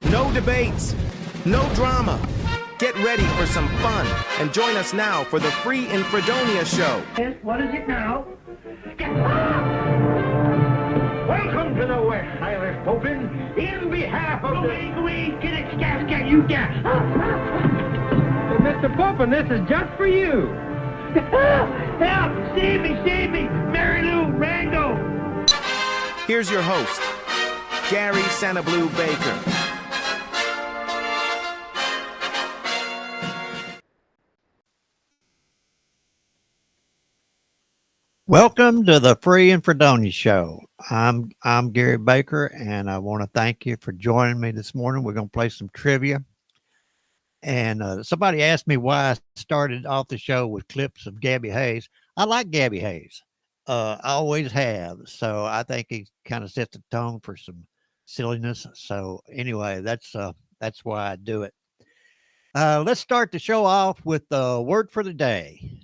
No debates, no drama. Get ready for some fun and join us now for the Free in Fredonia Show. What is it now? Welcome to the West Irish Open. In behalf of the... Mr. Popen, this is just for you. Help! Save me! Mary Lou, Rango! Here's your host, Gary SannaBlue Baker. Welcome to the Free in Fredonia Show. I'm Gary Baker, and I want to thank you for joining me this morning. We're going to play some trivia. And somebody asked me why I started off the show with clips of Gabby Hayes. I like Gabby Hayes. I always have. So I think he kind of sets the tone for some silliness. So anyway, that's why I do it. Let's start the show off with the word for the day.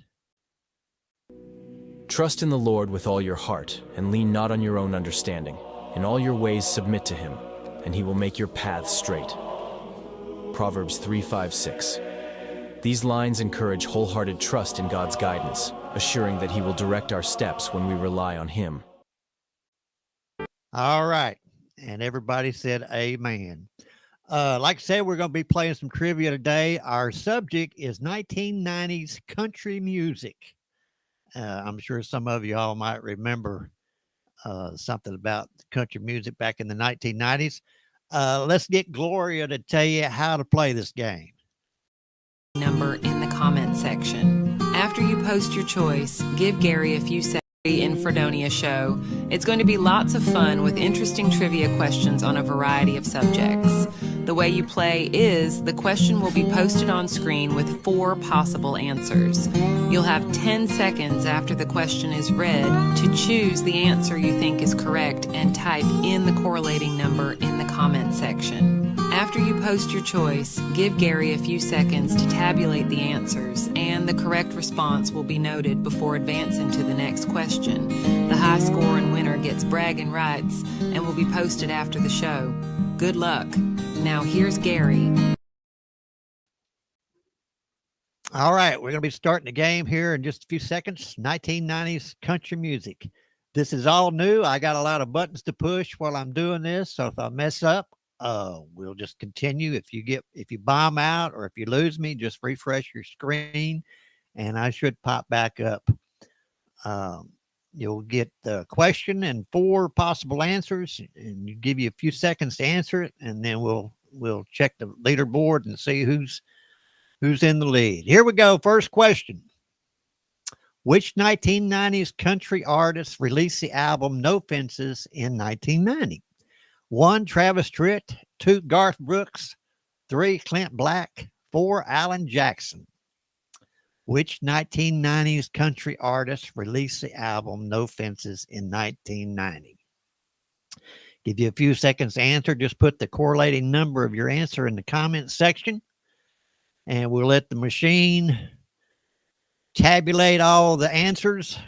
Trust in the Lord with all your heart, and lean not on your own understanding. In all your ways submit to him, and he will make your paths straight. Proverbs 3:5-6. These lines encourage wholehearted trust in God's guidance, assuring that he will direct our steps when we rely on him. All right. And everybody said amen. Like I said, we're going to be playing some trivia today. Our subject is 1990s country music. I'm sure some of you all might remember something about country music back in the 1990s. Let's get Gloria to tell you how to play this game. Number in the comment section. After you post your choice, give Gary a few seconds in Fredonia Show. It's going to be lots of fun with interesting trivia questions on a variety of subjects. The way you play is the question will be posted on screen with 4 possible answers. You'll have 10 seconds after the question is read to choose the answer you think is correct and type in the correlating number in the comment section. After you post your choice, give Gary a few seconds to tabulate the answers, and the correct response will be noted before advancing to the next question. The high score and winner gets bragging rights and will be posted after the show. Good luck. Now here's Gary. All right, we're going to be starting the game here in just a few seconds. 1990s country music. This is all new. I got a lot of buttons to push while I'm doing this, so if I mess up, we'll just continue. If you bomb out or if you lose me, just refresh your screen, and I should pop back up. You'll get the question and 4 possible answers, and you give you a few seconds to answer it, and then we'll check the leaderboard and see who's in the lead. Here we go. First question. Which 1990s country artist released the album No Fences in 1990? 1, Travis Tritt. 2, Garth Brooks. 3, Clint Black. 4, Alan Jackson. Which 1990s country artist released the album No Fences in 1990? Give you a few seconds to answer. Just put the correlating number of your answer in the comment section, and we'll let the machine tabulate all the answers.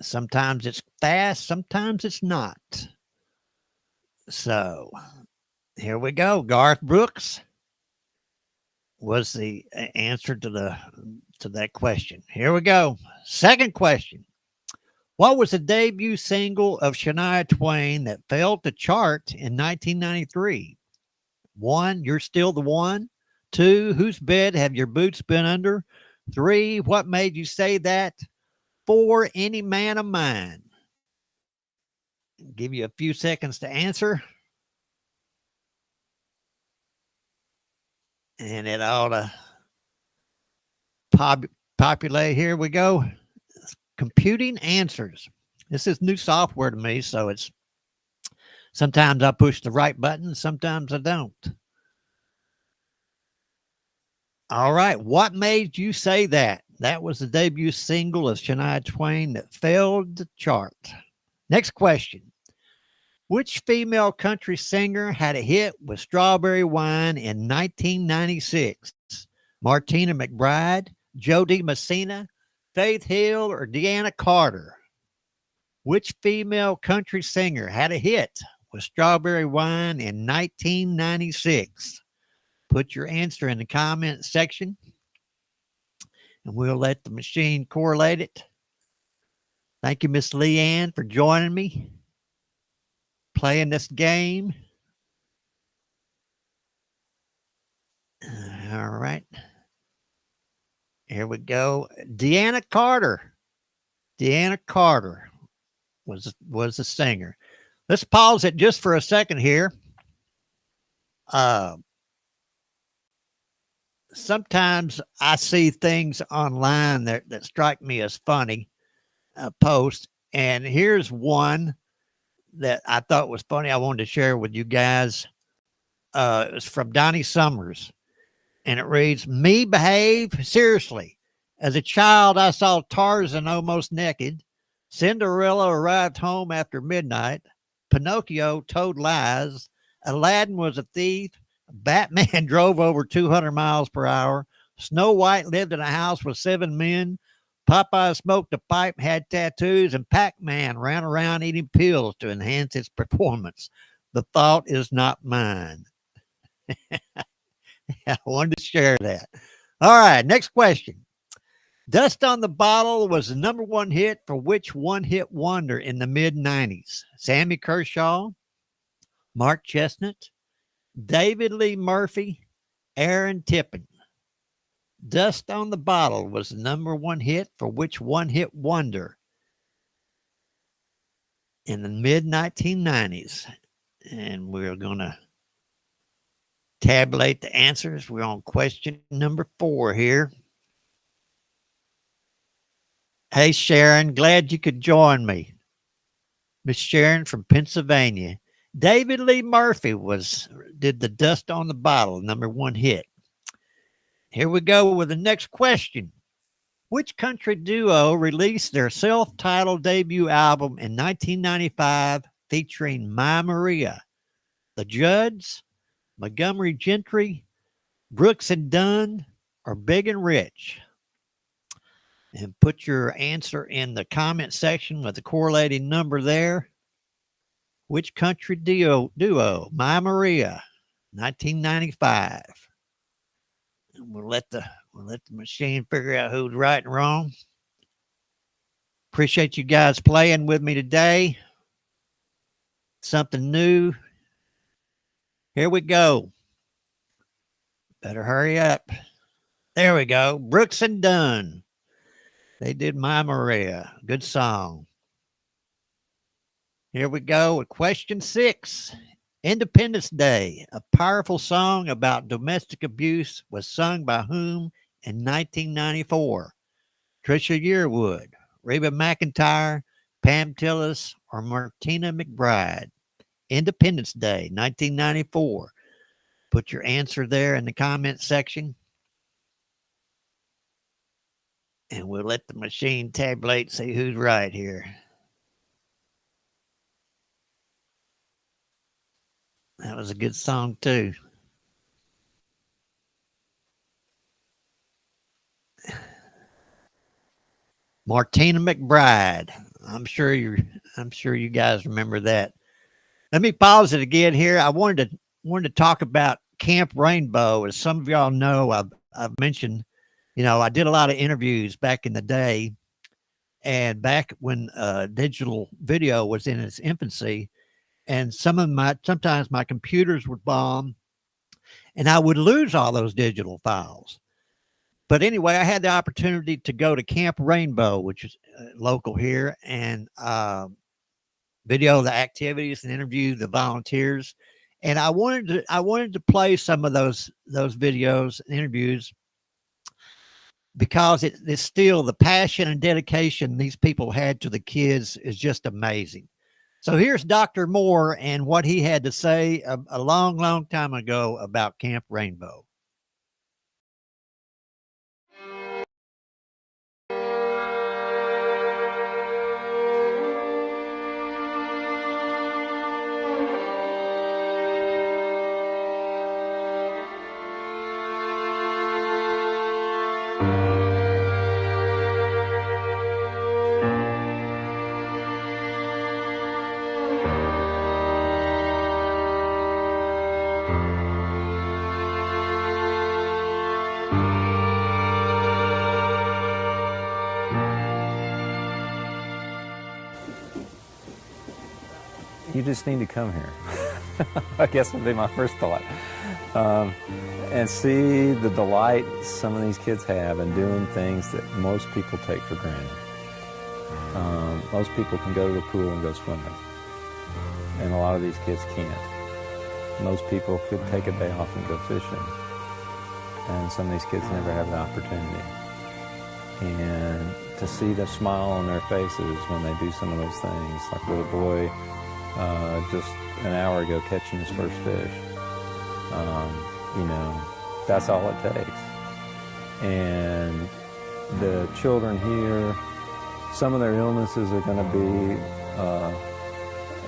Sometimes it's fast, sometimes it's not. So here we go. Garth Brooks was the answer to the to that question. Here we go. Second question. What was the debut single of Shania Twain that failed to chart in 1993? 1, You're Still the One. 2, Whose Bed Have Your Boots Been Under? 3, What Made You Say That? 4, Any Man of Mine. I'll give you a few seconds to answer. And it ought to populate. Here we go. Computing answers. This is new software to me, so it's sometimes I push the right button, sometimes I don't. All right. What made you say that? That was the debut single of Shania Twain that failed to chart. Next question. Which female country singer had a hit with Strawberry Wine in 1996? Martina McBride, Jody Messina, Faith Hill, or Deanna Carter? Which female country singer had a hit with Strawberry Wine in 1996? Put your answer in the comment section, and we'll let the machine correlate it. Thank you, Miss Leanne, for joining me, playing this game. All right. Here we go. Deanna Carter. Deanna Carter was the singer. Let's pause it just for a second here. Sometimes I see things online that strike me as funny posts, and here's one that I thought was funny. I wanted to share with you guys. It was from Donnie Summers. And it reads, "Me behave? Seriously. As a child, I saw Tarzan almost naked. Cinderella arrived home after midnight. Pinocchio told lies. Aladdin was a thief. Batman drove over 200 miles per hour. Snow White lived in a house with 7 men. Popeye smoked a pipe, had tattoos, and Pac-Man ran around eating pills to enhance its performance. The thought is not mine." I wanted to share that. All right, next question. Dust on the Bottle was the #1 hit for which one-hit wonder in the mid-90s? Sammy Kershaw, Mark Chestnut, David Lee Murphy, Aaron Tippin. Dust on the Bottle was the #1 hit for which one-hit wonder in the mid-1990s? And we're going to tabulate the answers. We're on question number 4 here. Hey, Sharon, glad you could join me. Miss Sharon from Pennsylvania. David Lee Murphy did the Dust on the Bottle, #1 hit. Here we go with the next question. Which country duo released their self-titled debut album in 1995 featuring My Maria? The Judds, Montgomery Gentry, Brooks and Dunn, or Big and Rich? And put your answer in the comment section with the correlating number there. Which country duo? My Maria, 1995. And we'll let the machine figure out who's right and wrong. Appreciate you guys playing with me today. Something new. Here we go. Better hurry up. There we go. Brooks and Dunn. They did My Maria. Good song. Here we go with question 6. Independence Day, a powerful song about domestic abuse, was sung by whom in 1994? Trisha Yearwood, Reba McEntire, Pam Tillis, or Martina McBride? Independence Day, 1994. Put your answer there in the comment section. And we'll let the machine tabulate, see who's right here. That was a good song, too. Martina McBride. I'm sure you guys remember that. Let me pause it again here. I wanted to talk about Camp Rainbow. As some of y'all know, I've mentioned You know, I did a lot of interviews back in the day, and back when digital video was in its infancy, and sometimes my computers would bomb, and I would lose all those digital files. But anyway, I had the opportunity to go to Camp Rainbow, which is local here, and video the activities and interview the volunteers. And I wanted to play some of those videos and interviews because it's still the passion and dedication these people had to the kids is just amazing. So here's Dr. Moore and what he had to say a long, long time ago about Camp Rainbow. You just need to come here. I guess would be my first thought. And see the delight some of these kids have in doing things that most people take for granted. Most people can go to the pool and go swimming, and a lot of these kids can't. Most people could take a day off and go fishing, and some of these kids never have the opportunity. And to see the smile on their faces when they do some of those things, like with a boy just an hour ago catching his first fish. You know, that's all it takes. And the children here, some of their illnesses are going to be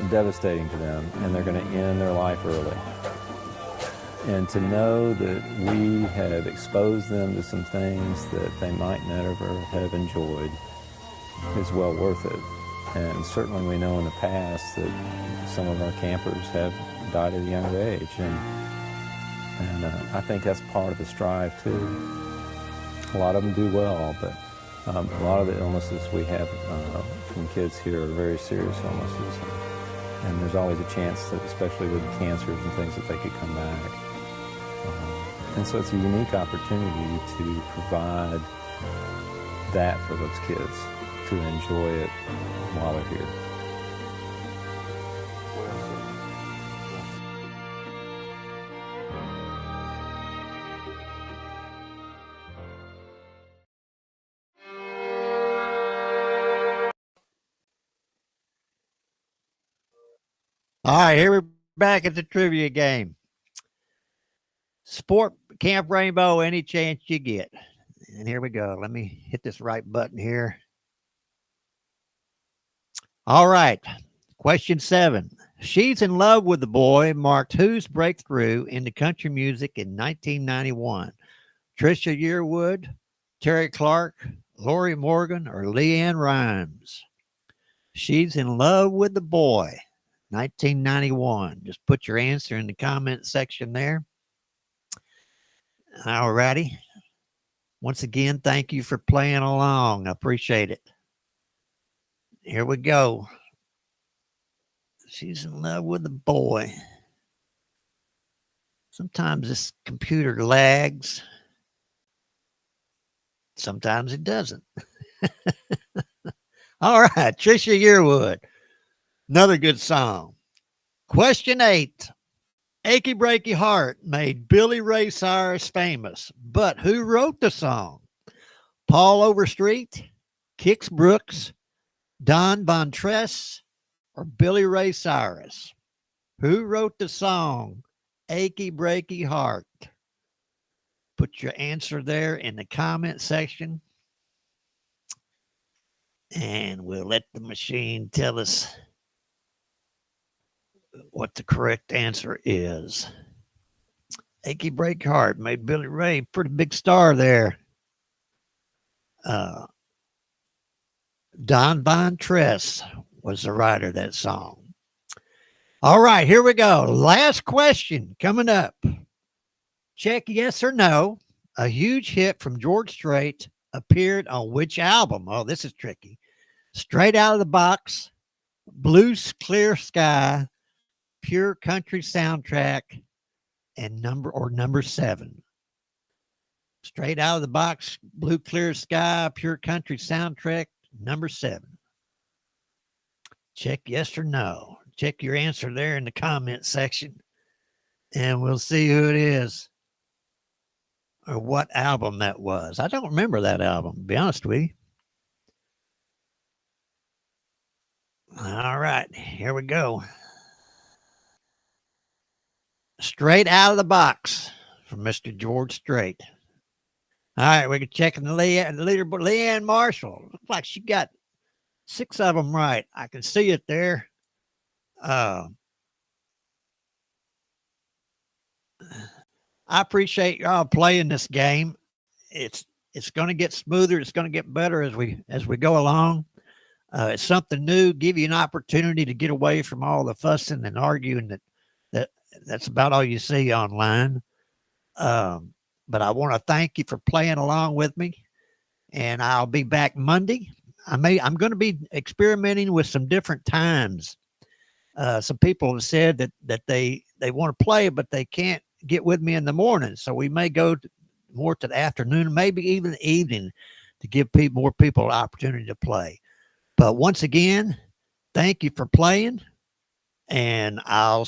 devastating to them, and they're going to end their life early. And to know that we have exposed them to some things that they might never have enjoyed is well worth it. And certainly we know in the past that some of our campers have died at a younger age. And I think that's part of the strive too. A lot of them do well, but a lot of the illnesses we have from kids here are very serious illnesses. And there's always a chance that, especially with cancers and things, that they could come back. And so it's a unique opportunity to provide that for those kids, to enjoy it while they're here. All right, here we're back at the trivia game. Sport Camp Rainbow, any chance you get. And here we go. Let me hit this right button here. All right. Question 7. She's in Love with the Boy marked whose breakthrough into country music in 1991? Trisha Yearwood, Terry Clark, Lori Morgan, or Leanne Rimes? She's in Love with the Boy, 1991. Just put your answer in the comment section there. All righty. Once again, thank you for playing along. I appreciate it. Here we go. She's in love with the boy. Sometimes this computer lags. Sometimes it doesn't. All right, Trisha Yearwood. Another good song. Question 8. Achy Breaky Heart made Billy Ray Cyrus famous, but who wrote the song? Paul Overstreet, Kix Brooks, Don Von Tress, or Billy Ray Cyrus? Who wrote the song Achy Breaky Heart? Put your answer there in the comment section, and we'll let the machine tell us what the correct answer is. Achy Breaky Heart made Billy Ray pretty big star there. Don Von Tress was the writer of that song. All right, here we go. Last question coming up. Check yes or no. A huge hit from George Strait appeared on which album? Oh, this is tricky. Straight Out of the Box, Blue Clear Sky, Pure Country Soundtrack, and number 7. Straight Out of the Box, Blue Clear Sky, Pure Country Soundtrack, number 7. Check yes or no. Check your answer there in the comment section, and we'll see who it is or what album that was. I don't remember that album, to be honest with you. All right, here we go. Straight Out of the Box from Mr. George Strait. All right, we're checking the leaderboard. Leanne Marshall. Looks like she got 6 of them right. I can see it there. I appreciate y'all playing this game. It's going to get smoother. It's going to get better as we go along. It's something new. Give you an opportunity to get away from all the fussing and arguing that's about all you see online. But I want to thank you for playing along with me, and I'll be back Monday. I'm going to be experimenting with some different times. Some people have said that they want to play, but they can't get with me in the morning. So we may go more to the afternoon, maybe even the evening, to give more people an opportunity to play. But once again, thank you for playing, and I'll